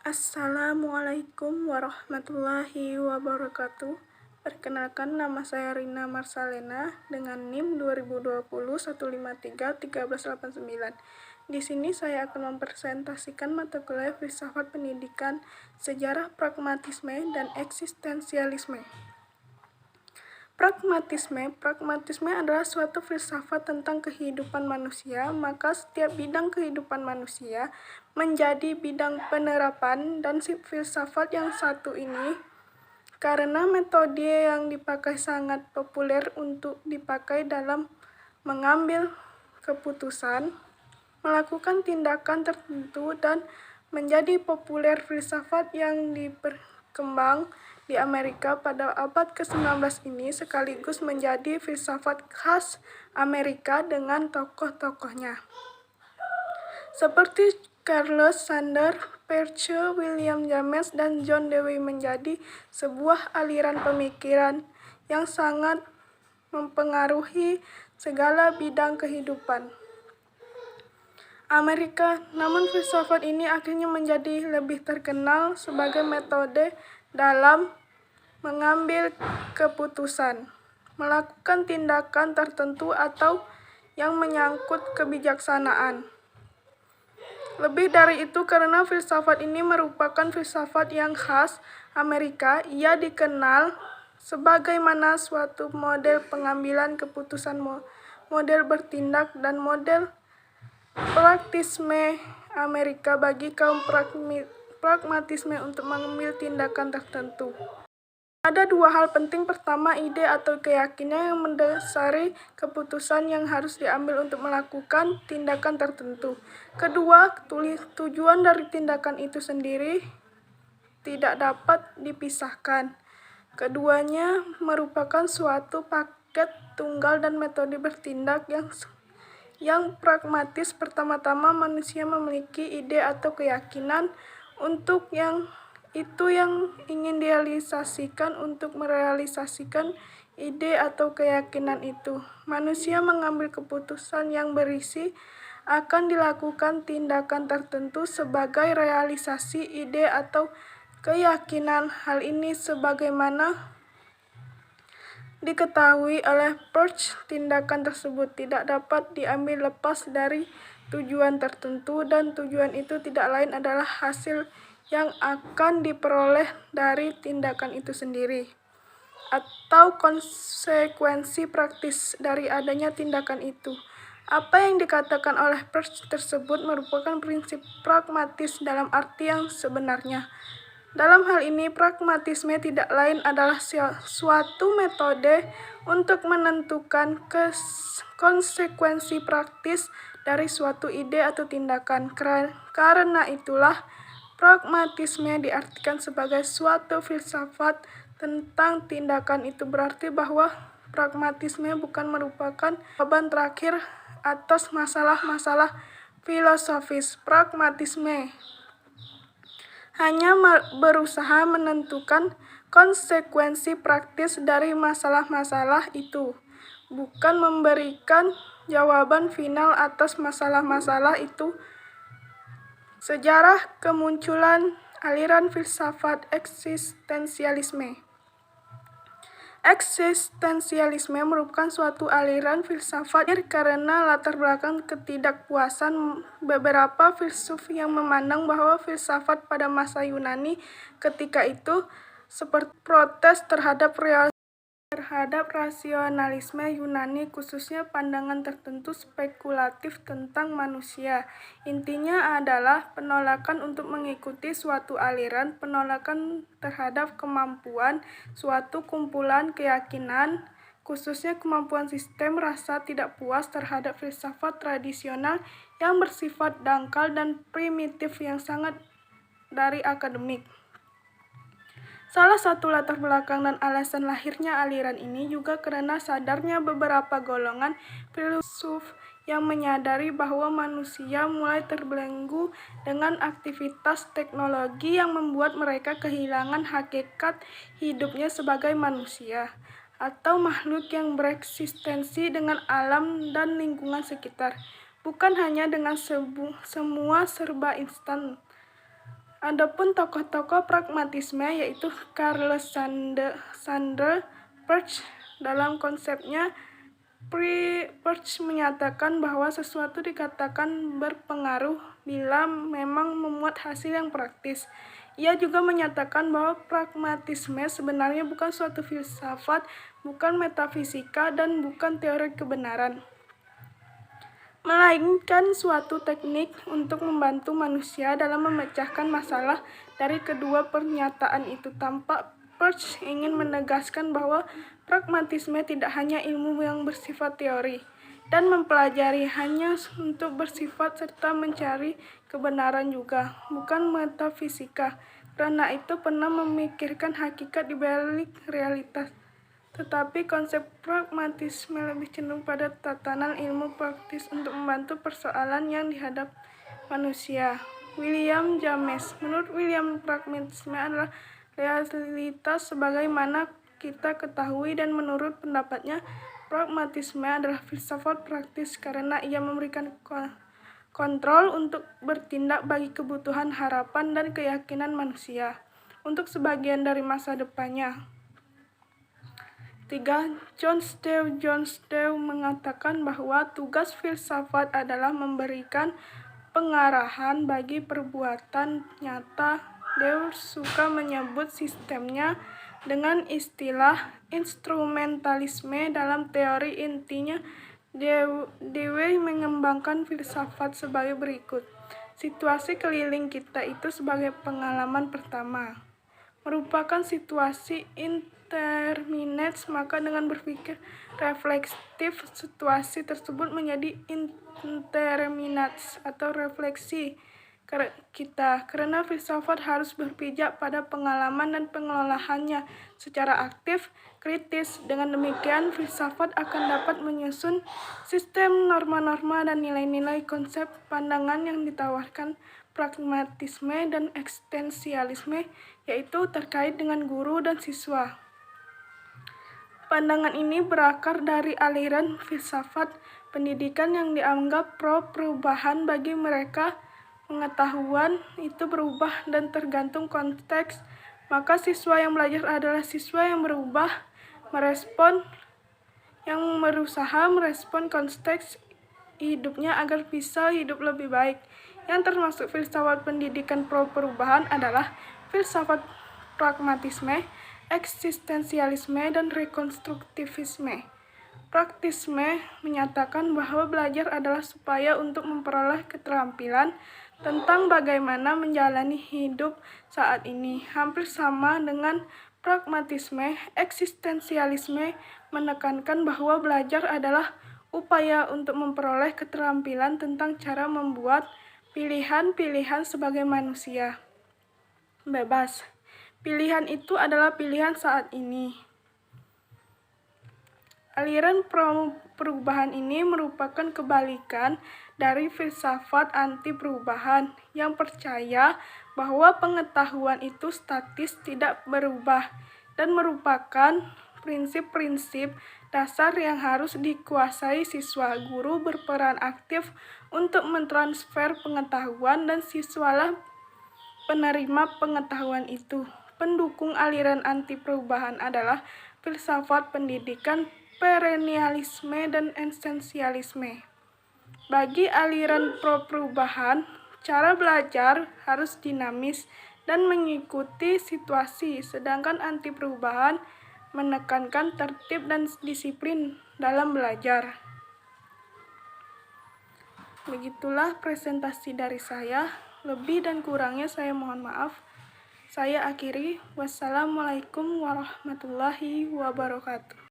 Assalamualaikum warahmatullahi wabarakatuh. Perkenalkan, nama saya Rina Marsalena dengan NIM 2020-153-1389. Di sini saya akan mempresentasikan mata kuliah Filsafat Pendidikan, Sejarah Pragmatisme, dan Eksistensialisme. Pragmatisme adalah suatu filsafat tentang kehidupan manusia, maka setiap bidang kehidupan manusia menjadi bidang penerapan dan filsafat yang satu ini karena metode yang dipakai sangat populer untuk dipakai dalam mengambil keputusan, melakukan tindakan tertentu, dan menjadi populer. Filsafat yang berkembang di Amerika pada abad ke-19 ini sekaligus menjadi filsafat khas Amerika dengan tokoh-tokohnya seperti Charles Sanders Peirce, William James, dan John Dewey menjadi sebuah aliran pemikiran yang sangat mempengaruhi segala bidang kehidupan Amerika. Namun filsafat ini akhirnya menjadi lebih terkenal sebagai metode dalam mengambil keputusan, melakukan tindakan tertentu, atau yang menyangkut kebijaksanaan. Lebih dari itu, karena filsafat ini merupakan filsafat yang khas Amerika, ia dikenal sebagaimana suatu model pengambilan keputusan, model bertindak, dan model praktisme Amerika bagi kaum pragmatisme untuk mengambil tindakan tertentu. Ada dua hal penting. Pertama, ide atau keyakinan yang mendasari keputusan yang harus diambil untuk melakukan tindakan tertentu. Kedua, tujuan dari tindakan itu sendiri tidak dapat dipisahkan. Keduanya merupakan suatu paket tunggal dan metode bertindak yang pragmatis. Pertama-tama, manusia memiliki ide atau keyakinan untuk yang ingin direalisasikan. Untuk merealisasikan ide atau keyakinan itu, manusia mengambil keputusan yang berisi akan dilakukan tindakan tertentu sebagai realisasi ide atau keyakinan. Hal ini sebagaimana diketahui oleh Peirce, tindakan tersebut tidak dapat diambil lepas dari tujuan tertentu, dan tujuan itu tidak lain adalah hasil yang akan diperoleh dari tindakan itu sendiri, atau konsekuensi praktis dari adanya tindakan itu. Apa yang dikatakan oleh Peirce tersebut merupakan prinsip pragmatis dalam arti yang sebenarnya. Dalam hal ini, pragmatisme tidak lain adalah suatu metode untuk menentukan konsekuensi praktis dari suatu ide atau tindakan. Karena itulah, pragmatisme diartikan sebagai suatu filsafat tentang tindakan. Itu berarti bahwa pragmatisme bukan merupakan jawaban terakhir atas masalah-masalah filosofis. Pragmatisme hanya berusaha menentukan konsekuensi praktis dari masalah-masalah itu, bukan memberikan jawaban final atas masalah-masalah itu. Sejarah kemunculan aliran filsafat eksistensialisme. Eksistensialisme merupakan suatu aliran filsafat karena latar belakang ketidakpuasan beberapa filsuf yang memandang bahwa filsafat pada masa Yunani ketika itu seperti protes terhadap rasionalisme Yunani, khususnya pandangan tertentu spekulatif tentang manusia. Intinya adalah penolakan untuk mengikuti suatu aliran, penolakan terhadap kemampuan suatu kumpulan keyakinan, khususnya kemampuan sistem, rasa tidak puas terhadap filsafat tradisional yang bersifat dangkal dan primitif yang sangat dari akademik. Salah satu latar belakang dan alasan lahirnya aliran ini juga karena sadarnya beberapa golongan filsuf yang menyadari bahwa manusia mulai terbelenggu dengan aktivitas teknologi yang membuat mereka kehilangan hakikat hidupnya sebagai manusia atau makhluk yang bereksistensi dengan alam dan lingkungan sekitar, bukan hanya dengan semua serba instan Adapun tokoh-tokoh pragmatisme yaitu Karl Sanders Peirce dalam konsepnya Peirce menyatakan bahwa sesuatu dikatakan berpengaruh bila memang memuat hasil yang praktis. Ia juga menyatakan bahwa pragmatisme sebenarnya bukan suatu filsafat, bukan metafisika, dan bukan teori kebenaran, melainkan suatu teknik untuk membantu manusia dalam memecahkan masalah. Dari kedua pernyataan itu tampak Peirce ingin menegaskan bahwa pragmatisme tidak hanya ilmu yang bersifat teori dan mempelajari hanya untuk bersifat serta mencari kebenaran juga, bukan metafisika. Karena itu pernah memikirkan hakikat di balik realitas. Tetapi konsep pragmatisme lebih cenderung pada tatanan ilmu praktis untuk membantu persoalan yang dihadap manusia. William James. Menurut William, pragmatisme adalah realitas sebagaimana kita ketahui, dan menurut pendapatnya, pragmatisme adalah filsafat praktis karena ia memberikan kontrol untuk bertindak bagi kebutuhan, harapan, dan keyakinan manusia untuk sebagian dari masa depannya. 3. John Steele mengatakan bahwa tugas filsafat adalah memberikan pengarahan bagi perbuatan nyata. Steele suka menyebut sistemnya dengan istilah instrumentalisme. Dalam teori intinya, Dewey mengembangkan filsafat sebagai berikut. Situasi keliling kita itu sebagai pengalaman pertama merupakan situasi indeterminate, maka dengan berpikir reflektif situasi tersebut menjadi indeterminate atau refleksi kita, karena filsafat harus berpijak pada pengalaman dan pengelolaannya secara aktif, kritis. Dengan demikian, filsafat akan dapat menyusun sistem norma-norma dan nilai-nilai konsep pandangan yang ditawarkan pragmatisme dan eksistensialisme, yaitu terkait dengan guru dan siswa. Pandangan ini berakar dari aliran filsafat pendidikan yang dianggap pro-perubahan. Bagi mereka, pengetahuan itu berubah dan tergantung konteks, maka siswa yang belajar adalah siswa yang berusaha merespon konteks hidupnya agar bisa hidup lebih baik. Yang termasuk filsafat pendidikan pro-perubahan adalah filsafat pragmatisme, eksistensialisme, dan rekonstruktivisme. Praktisme menyatakan bahwa belajar adalah supaya untuk memperoleh keterampilan tentang bagaimana menjalani hidup saat ini. Hampir sama dengan pragmatisme, eksistensialisme menekankan bahwa belajar adalah upaya untuk memperoleh keterampilan tentang cara membuat pilihan-pilihan sebagai manusia bebas. Pilihan itu adalah pilihan saat ini. Aliran perubahan ini merupakan kebalikan dari filsafat anti-perubahan yang percaya bahwa pengetahuan itu statis, tidak berubah, dan merupakan prinsip-prinsip dasar yang harus dikuasai siswa. Guru berperan aktif untuk mentransfer pengetahuan, dan siswalah penerima pengetahuan itu. Pendukung aliran anti-perubahan adalah filsafat pendidikan perennialisme dan esensialisme. Bagi aliran pro-perubahan, cara belajar harus dinamis dan mengikuti situasi, sedangkan anti-perubahan menekankan tertib dan disiplin dalam belajar. Begitulah presentasi dari saya. Lebih dan kurangnya saya mohon maaf. Saya akhiri. Wassalamualaikum warahmatullahi wabarakatuh.